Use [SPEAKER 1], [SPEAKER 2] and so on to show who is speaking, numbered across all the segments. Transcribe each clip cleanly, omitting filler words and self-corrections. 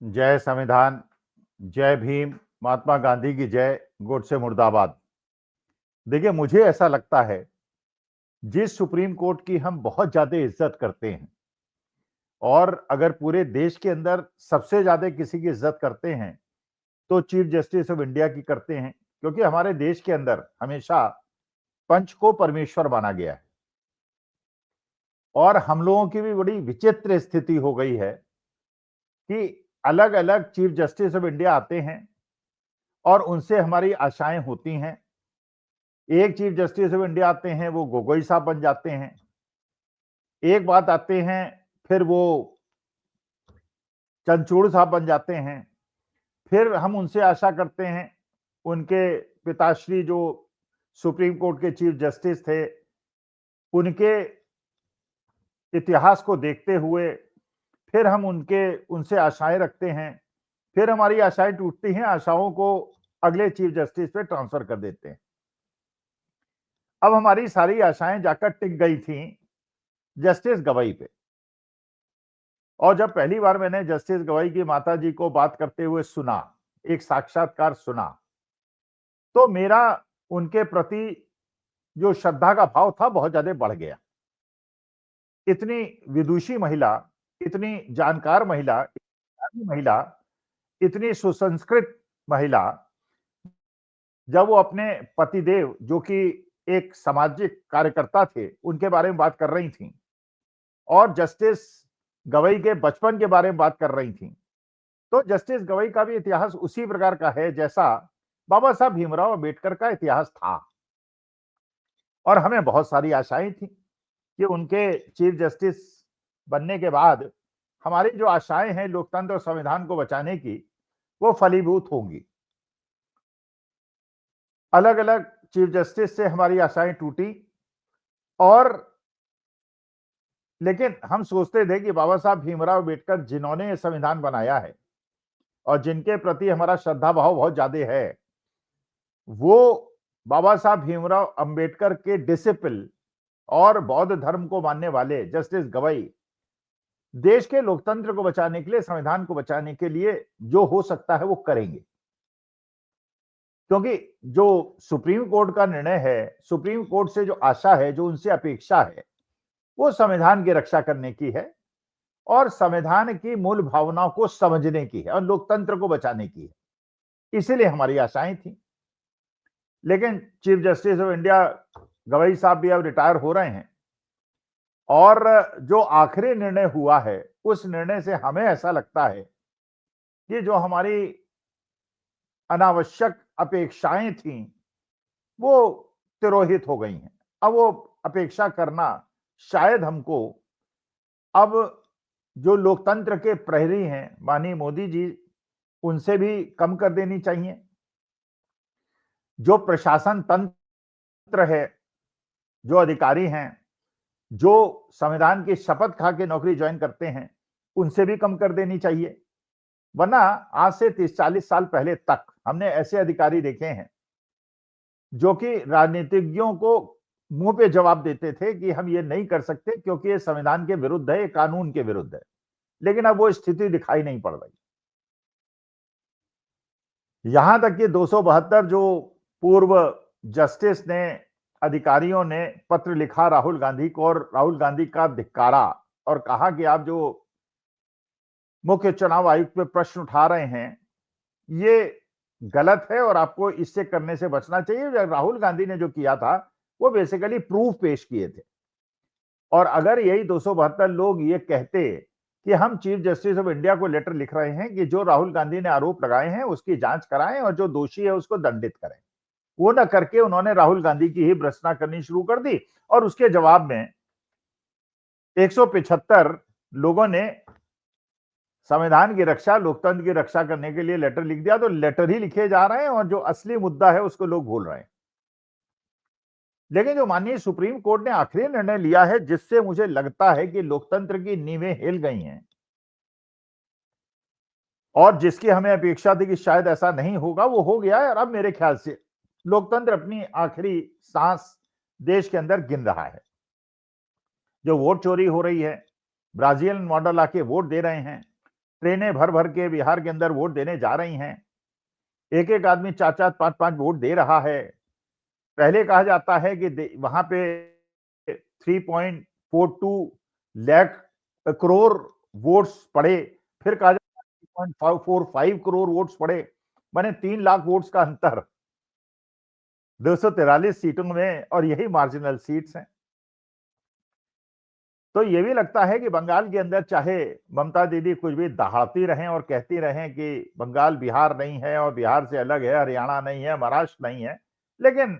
[SPEAKER 1] जय संविधान, जय भीम, महात्मा गांधी की जय, गोडसे मुर्दाबाद। देखिए, मुझे ऐसा लगता है, जिस सुप्रीम कोर्ट की हम बहुत ज़्यादा इज़्ज़त करते हैं और अगर पूरे देश के अंदर सबसे ज़्यादा किसी की इज़्ज़त करते हैं, तो चीफ जस्टिस ऑफ इंडिया की करते हैं, क्योंकि हमारे देश के अंदर हमेशा पंच को परमेश्वर माना गया है। और हम लोगों की भी बड़ी विचित्र स्थिति हो गई है कि अलग-अलग चीफ जस्टिस ऑफ इंडिया आते हैं और उनसे हमारी आशाएँ होती हैं। एक चीफ जस्टिस ऑफ इंडिया आते हैं, वो गोगोई साहब बन जाते हैं। एक बात आते हैं, फिर वो चंद्रचूड़ साहब बन जाते हैं। फिर हम उनसे आशा करते हैं, उनके पिताश्री जो सुप्रीम कोर्ट के चीफ जस्टिस थे, उनके इतिहास को देखते हुए फिर हम उनके उनसे आशाएँ रखते हैं। फिर हमारी आशाएँ टूटती हैं, आशाओं को अगले चीफ जस्टिस पे ट्रांसफ़र कर देते हैं। अब हमारी सारी आशाएँ जाकर टिक गई थीं जस्टिस गवई पे। और जब पहली बार मैंने जस्टिस गवाई की माताजी को बात करते हुए सुना, एक साक्षात्कार सुना, तो मेरा उनके प्रति जो श्रद्धा का भाव था बहुत ज़्यादा बढ़ गया। इतनी विदुषी महिला, इतनी जानकार महिला, इतनी महिला, इतनी सुसंस्कृत महिला, जब वो अपने पतिदेव जो कि एक सामाजिक कार्यकर्ता थे, उनके बारे में बात कर रही थीं और जस्टिस गवई के बचपन के बारे में बात कर रही थीं। तो जस्टिस गवई का भी इतिहास उसी प्रकार का है जैसा बाबा साहब भीमराव अंबेडकर का इतिहास था। और हमें बहुत सारी आशाएं थी कि उनके चीफ जस्टिस बनने के बाद हमारी जो आशाएं हैं लोकतंत्र और संविधान को बचाने की, वो फलीभूत होंगी। अलग अलग चीफ जस्टिस से हमारी आशाएं टूटी और लेकिन हम सोचते थे कि बाबा साहब भीमराव अंबेडकर जिन्होंने ये संविधान बनाया है और जिनके प्रति हमारा श्रद्धा भाव बहुत ज्यादा है, वो बाबा साहब भीमराव अंबेडकर के डिसिपल और बौद्ध धर्म को मानने वाले जस्टिस गवई देश के लोकतंत्र को बचाने के लिए, संविधान को बचाने के लिए जो हो सकता है वो करेंगे। क्योंकि जो सुप्रीम कोर्ट का निर्णय है, सुप्रीम कोर्ट से जो आशा है, जो उनसे अपेक्षा है, वो संविधान की रक्षा करने की है और संविधान की मूल भावनाओं को समझने की है और लोकतंत्र को बचाने की है। इसीलिए हमारी आशाएं थी। लेकिन chief justice of India Gavai साहब भी अब रिटायर हो रहे हैं और जो आखिरी निर्णय हुआ है, उस निर्णय से हमें ऐसा लगता है कि जो हमारी अनावश्यक अपेक्षाएं थीं, वो तिरोहित हो गई हैं। अब वो अपेक्षा करना शायद हमको अब जो लोकतंत्र के प्रहरी हैं, माननीय मोदी जी, उनसे भी कम कर देनी चाहिए। जो प्रशासन तंत्र है, जो अधिकारी हैं, जो संविधान की शपथ खा के नौकरी ज्वाइन करते हैं, उनसे भी कम कर देनी चाहिए। वरना आज से 30-40 साल पहले तक हमने ऐसे अधिकारी देखे हैं, जो कि राजनीतिज्ञों को मुंह पे जवाब देते थे कि हम ये नहीं कर सकते क्योंकि ये संविधान के विरुद्ध है, ये कानून के विरुद्ध है। लेकिन अब वो स्थिति दिखाई नहीं पड़ रही। यहां तक कि 272 जो पूर्व जस्टिस ने, अधिकारियों ने पत्र लिखा राहुल गांधी को और राहुल गांधी का धिक्कारा और कहा कि आप जो मुख्य चुनाव आयुक्त पे प्रश्न उठा रहे हैं, ये गलत है और आपको इससे करने से बचना चाहिए। राहुल गांधी ने जो किया था, वो बेसिकली प्रूफ पेश किए थे। और अगर यही 272 लोग ये कहते कि हम चीफ जस्टिस ऑफ इंडिया को लेटर लिख रहे हैं कि जो राहुल गांधी ने आरोप लगाए हैं उसकी जांच कराएं और जो दोषी है उसको दंडित करें, वो ना करके उन्होंने राहुल गांधी की ही भर्त्सना करनी शुरू कर दी और उसके जवाब में 175 लोगों ने संविधान की रक्षा, लोकतंत्र की रक्षा करने के लिए लेटर लिख दिया। तो लेटर ही लिखे जा रहे हैं और जो असली मुद्दा है उसको लोग भूल रहे हैं। लेकिन जो माननीय सुप्रीम कोर्ट ने आखिरी निर्णय लिया है, जिससे मुझे लगता है कि लोकतंत्र की नींवें हिल गई हैं और जिसकी हमें अपेक्षा थी कि शायद ऐसा नहीं होगा, वो हो गया है। और अब मेरे ख्याल से लोकतंत्र अपनी आखिरी सांस देश के अंदर गिन रहा है। जो वोट चोरी हो रही है, ब्राजीलियन मॉडल आके वोट दे रहे हैं, ट्रेनें भर भर के बिहार के अंदर वोट देने जा रही हैं। एक एक आदमी 4-4 5-5 वोट दे रहा है। पहले कहा जाता है कि वहां पे 3.42 लाख करोड़ वोट्स पड़े, फिर कहा जाता है 3.45 करोड़ वोट्स पड़े, माने 3 लाख वोट्स का अंतर 243 सीटों में, और यही मार्जिनल सीट्स हैं। तो ये भी लगता है कि बंगाल के अंदर चाहे ममता दीदी कुछ भी दहाड़ती रहें और कहती रहें कि बंगाल बिहार नहीं है और बिहार से अलग है, हरियाणा नहीं है, महाराष्ट्र नहीं है, लेकिन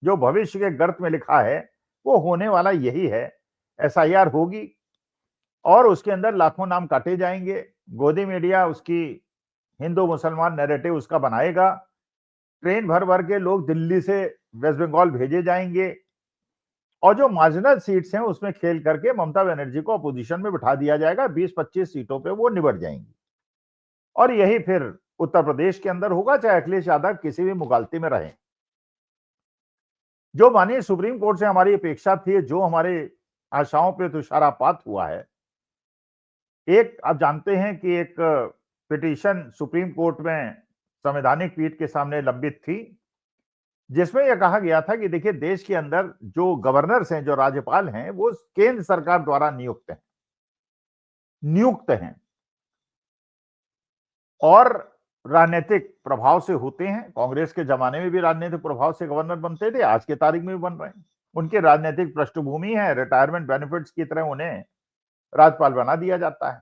[SPEAKER 1] जो भविष्य के गर्त में लिखा है वो होने वाला यही है। एसआईआर होगी और उसके अंदर लाखों नाम काटे जाएंगे। गोदी मीडिया उसकी हिंदू मुसलमान नैरेटिव उसका बनाएगा। ट्रेन भर भर के लोग दिल्ली से वेस्ट बंगाल भेजे जाएंगे और जो मार्जिनल सीट्स हैं उसमें खेल करके ममता बनर्जी को अपोजिशन में बिठा दिया जाएगा। 20-25 सीटों पे वो निबट जाएंगी और यही फिर उत्तर प्रदेश के अंदर होगा, चाहे अखिलेश यादव किसी भी मुगालती में रहें। जो माननीय सुप्रीम कोर्ट से हमारी अपेक्षा थी, जो हमारे आशाओं पे तुषारापात हुआ है, एक आप जानते हैं कि एक पिटीशन सुप्रीम कोर्ट में संवैधानिक पीठ के सामने लंबित थी, जिसमें यह कहा गया था कि देखिए देश के अंदर जो गवर्नर्स हैं, जो राज्यपाल हैं, वो केंद्र सरकार द्वारा नियुक्त हैं और राजनीतिक प्रभाव से होते हैं। कांग्रेस के जमाने में भी राजनीतिक प्रभाव से गवर्नर बनते थे, आज के तारीख में भी बन रहे हैं। उनकी राजनीतिक पृष्ठभूमि है, रिटायरमेंट बेनिफिट्स की तरह उन्हें राज्यपाल बना दिया जाता है।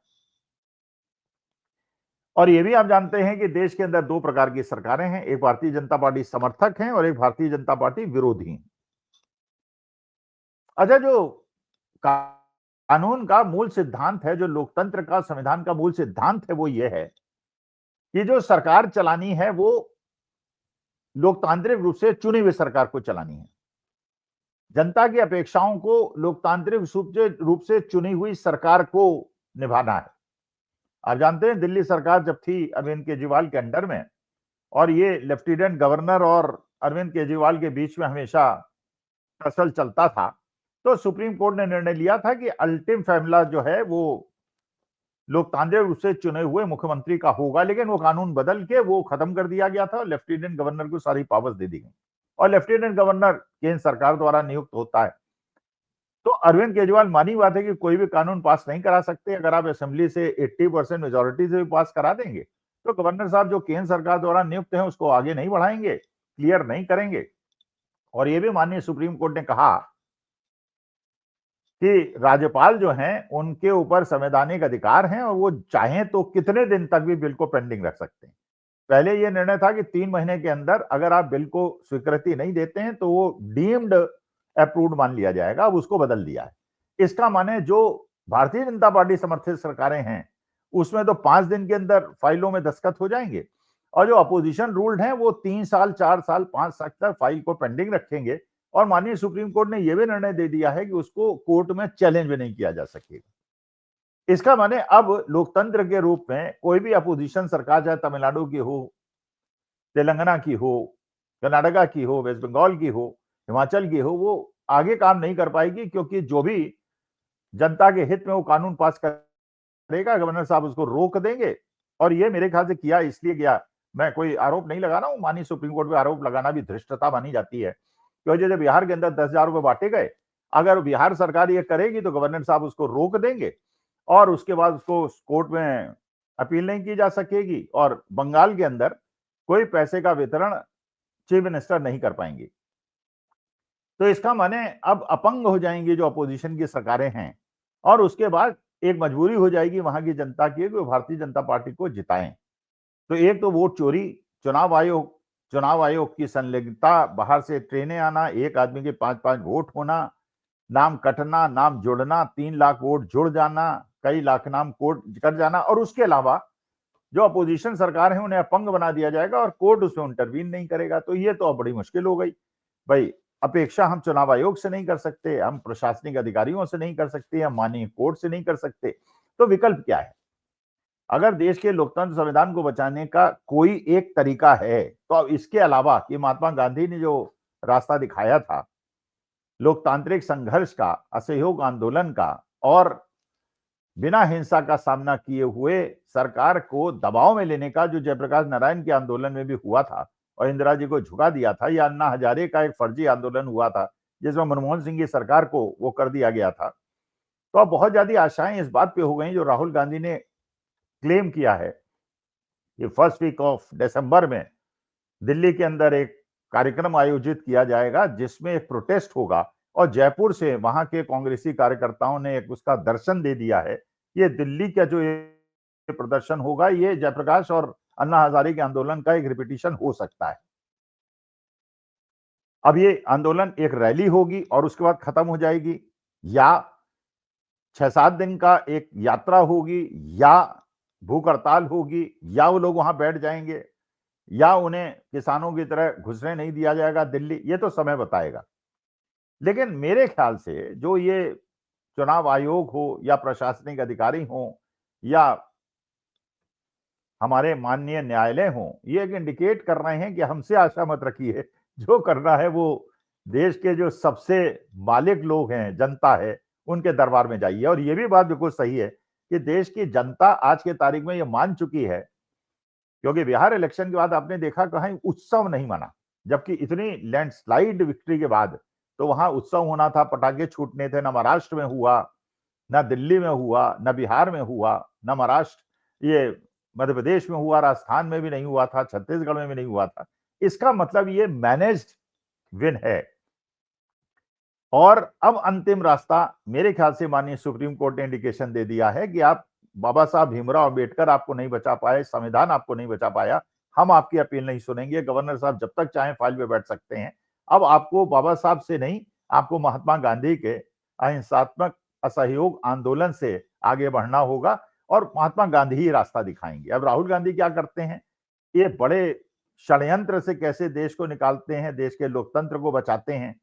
[SPEAKER 1] और ये भी आप जानते हैं कि देश के अंदर 2 प्रकार की सरकारें हैं, एक भारतीय जनता पार्टी समर्थक हैं और एक भारतीय जनता पार्टी विरोधी हैं। अच्छा, जो कानून का मूल सिद्धांत है, जो लोकतंत्र का संविधान का मूल सिद्धांत है, वो ये है कि जो सरकार चलानी है वो लोकतांत्रिक रूप से चुनी हुई सरकार को चलानी है। जनता की अपेक्षाओं को लोकतांत्रिक रूप से चुनी हुई सरकार को निभाना है। आप जानते हैं दिल्ली सरकार जब थी अरविंद केजरीवाल के अंडर में, और ये लेफ्टिनेंट गवर्नर और अरविंद केजरीवाल के बीच में हमेशा टसल चलता था, तो सुप्रीम कोर्ट ने निर्णय लिया था कि अल्टीम फैसला जो है वो लोकतांत्रिक रूप से चुने हुए मुख्यमंत्री का होगा, लेकिन वो कानून बदल के वो खत्म कर दिया गया था और लेफ्टिनेंट गवर्नर को सारी पावर्स दे दी गई और लेफ्टिनेंट गवर्नर केंद्र सरकार द्वारा नियुक्त होता है। तो अरविंद केजरीवाल, मानी बात है कि कोई भी कानून पास नहीं करा सकते, अगर आप असेंबली से 80% मेजोरिटी से भी पास करा देंगे तो गवर्नर साहब जो केंद्र सरकार द्वारा नियुक्त हैं उसको आगे नहीं बढ़ाएंगे, क्लियर नहीं करेंगे। और ये भी माननीय सुप्रीम कोर्ट ने कहा कि राज्यपाल जो हैं उनके ऊपर संवैधानिक अधिकार हैं और वो चाहें तो कितने दिन तक भी बिल को पेंडिंग रख सकते हैं। पहले ये निर्णय था कि 3 महीने के अंदर अगर आप बिल को स्वीकृति नहीं देते हैं तो वो डीम्ड अप्रूव्ड मान लिया जाएगा, अब उसको बदल दिया है। इसका माने जो भारतीय जनता पार्टी समर्थित सरकारें हैं उसमें तो 5 दिन के अंदर फाइलों में दस्तखत हो जाएंगे और जो अपोजिशन रूल्ड हैं वो 3 साल, 4 साल, 5 साल तक फाइल को पेंडिंग रखेंगे और माननीय सुप्रीम कोर्ट ने यह भी निर्णय दे दिया है कि उसको कोर्ट में चैलेंज भी नहीं किया जा सकेगा। इसका माने अब लोकतंत्र के रूप में कोई भी अपोजिशन सरकार, चाहे तमिलनाडु की हो, तेलंगाना की हो, कर्नाटका की हो, वेस्ट बंगाल की हो, हिमाचल की हो, वो आगे काम नहीं कर पाएगी, क्योंकि जो भी जनता के हित में वो कानून पास करेगा गवर्नर साहब उसको रोक देंगे। और ये मेरे ख्याल से किया इसलिए गया, मैं कोई आरोप नहीं लगा रहा हूं, माननीय सुप्रीम कोर्ट पे आरोप लगाना भी धृष्टता मानी जाती है, क्योंकि जब बिहार के अंदर 10,000 रुपए बांटे गए, अगर बिहार सरकार ये करेगी तो गवर्नर साहब उसको रोक देंगे और उसके बाद उसको कोर्ट में अपील नहीं की जा सकेगी और बंगाल के अंदर कोई पैसे का वितरण चीफ मिनिस्टर नहीं कर पाएंगे। तो इसका माने अब अपंग हो जाएंगी जो अपोजिशन की सरकारें हैं और उसके बाद एक मजबूरी हो जाएगी वहां की जनता की कि भारतीय जनता पार्टी को जिताएं। तो एक तो वोट चोरी, चुनाव आयोग की संलिग्नता, बाहर से ट्रेनें आना, एक आदमी के 5-5 वोट होना, नाम कटना, नाम जुड़ना, 3 लाख वोट जुड़ जाना, कई लाख नाम कोर्ट कट जाना, और उसके अलावा जो अपोजिशन सरकार है उन्हें अपंग बना दिया जाएगा और कोर्ट उसमें इंटरवीन नहीं करेगा। तो ये तो अब बड़ी मुश्किल हो गई भाई। अपेक्षा हम चुनाव आयोग से नहीं कर सकते, हम प्रशासनिक अधिकारियों से नहीं कर सकते, हम माननीय कोर्ट से नहीं कर सकते, तो विकल्प क्या है? अगर देश के लोकतंत्र संविधान को बचाने का कोई एक तरीका है तो अब इसके अलावा कि महात्मा गांधी ने जो रास्ता दिखाया था लोकतांत्रिक संघर्ष का, असहयोग आंदोलन का और बिना हिंसा का सामना किए हुए सरकार को दबाव में लेने का जो जयप्रकाश नारायण के आंदोलन में भी हुआ था और इंदिरा जी को झुका दिया था, या अन्ना हजारे का एक फर्जी आंदोलन हुआ था जिसमें मनमोहन सिंह की सरकार को वो कर दिया गया था। तो अब बहुत ज्यादा आशाएं इस बात पे हो गई, जो राहुल गांधी ने क्लेम किया है कि फर्स्ट वीक ऑफ दिसंबर में दिल्ली के अंदर एक कार्यक्रम आयोजित किया जाएगा जिसमें एक प्रोटेस्ट होगा, और जयपुर से वहां के कांग्रेसी कार्यकर्ताओं ने एक उसका दर्शन दे दिया है। ये दिल्ली का जो ये प्रदर्शन होगा, ये जयप्रकाश और अन्ना हजारे के आंदोलन का एक रिपीटिशन हो सकता है। अब ये आंदोलन एक रैली होगी और उसके बाद खत्म हो जाएगी, या 6-7 दिन का एक यात्रा होगी, या भूख हड़ताल होगी, या वो लोग वहां बैठ जाएंगे, या उन्हें किसानों की तरह घुसने नहीं दिया जाएगा दिल्ली, ये तो समय बताएगा। लेकिन मेरे ख्याल से जो ये चुनाव आयोग हो या प्रशासनिक अधिकारी हो या हमारे माननीय न्यायालय हो, ये एक इंडिकेट कर रहे हैं कि हमसे आशा मत रखिए, जो करना है वो देश के जो सबसे मालिक लोग हैं, जनता है, उनके दरबार में जाइए। और ये भी बात बिल्कुल सही है कि देश की जनता आज के तारीख में ये मान चुकी है, क्योंकि बिहार इलेक्शन के बाद आपने देखा कहीं उत्सव नहीं मना, जबकि इतनी लैंडस्लाइड विक्ट्री के बाद तो वहां उत्सव होना था, पटाखे छूटने थे। न महाराष्ट्र में हुआ, न दिल्ली में हुआ, न बिहार में हुआ, न महाराष्ट्र ये मध्य प्रदेश में हुआ, राजस्थान में भी नहीं हुआ था, छत्तीसगढ़ में भी नहीं हुआ था। इसका मतलब ये मैनेज्ड विन है। और अब अंतिम रास्ता मेरे ख्याल से माननीय सुप्रीम कोर्ट ने इंडिकेशन दे दिया है कि आप बाबा साहब भीमराव अंबेडकर आपको नहीं बचा पाए, संविधान आपको नहीं बचा पाया, हम आपकी अपील नहीं सुनेंगे। गवर्नर साहब जब तक चाहें फाइल पे बैठ सकते हैं। अब आपको बाबा साहब से नहीं, आपको महात्मा गांधी के अहिंसात्मक असहयोग आंदोलन से आगे बढ़ना होगा, और महात्मा गांधी ही रास्ता दिखाएंगे। अब राहुल गांधी क्या करते हैं, ये बड़े षड्यंत्र से कैसे देश को निकालते हैं, देश के लोकतंत्र को बचाते हैं,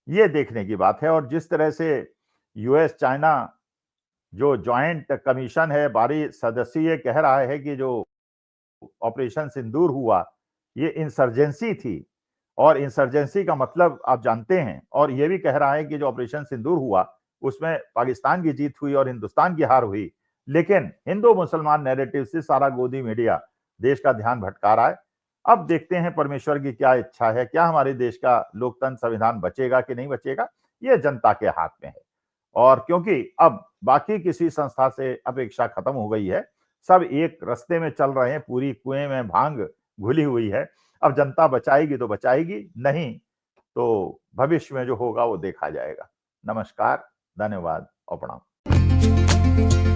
[SPEAKER 1] ये देखने की बात है। और जिस तरह से यूएस चाइना जो ज्वाइंट कमीशन है 12 सदस्यीय, कह रहा है कि जो ऑपरेशन सिंदूर हुआ ये इंसर्जेंसी थी, और इंसर्जेंसी का मतलब आप जानते हैं, और ये भी कह रहा है कि जो ऑपरेशन सिंदूर हुआ उसमें पाकिस्तान की जीत हुई और हिंदुस्तान की हार हुई। लेकिन हिंदू मुसलमान नैरेटिव से सारा गोदी मीडिया देश का ध्यान भटका रहा है। अब देखते हैं परमेश्वर की क्या इच्छा है, क्या हमारे देश का लोकतंत्र संविधान बचेगा कि नहीं बचेगा, ये जनता के हाथ में है। और क्योंकि अब बाकी किसी संस्था से अपेक्षा खत्म हो गई है, सब एक रास्ते में चल रहे हैं, पूरी कुएं में भांग घुली हुई है। अब जनता बचाएगी तो बचाएगी, नहीं तो भविष्य में जो होगा वो देखा जाएगा। नमस्कार, धन्यवाद और प्रणाम।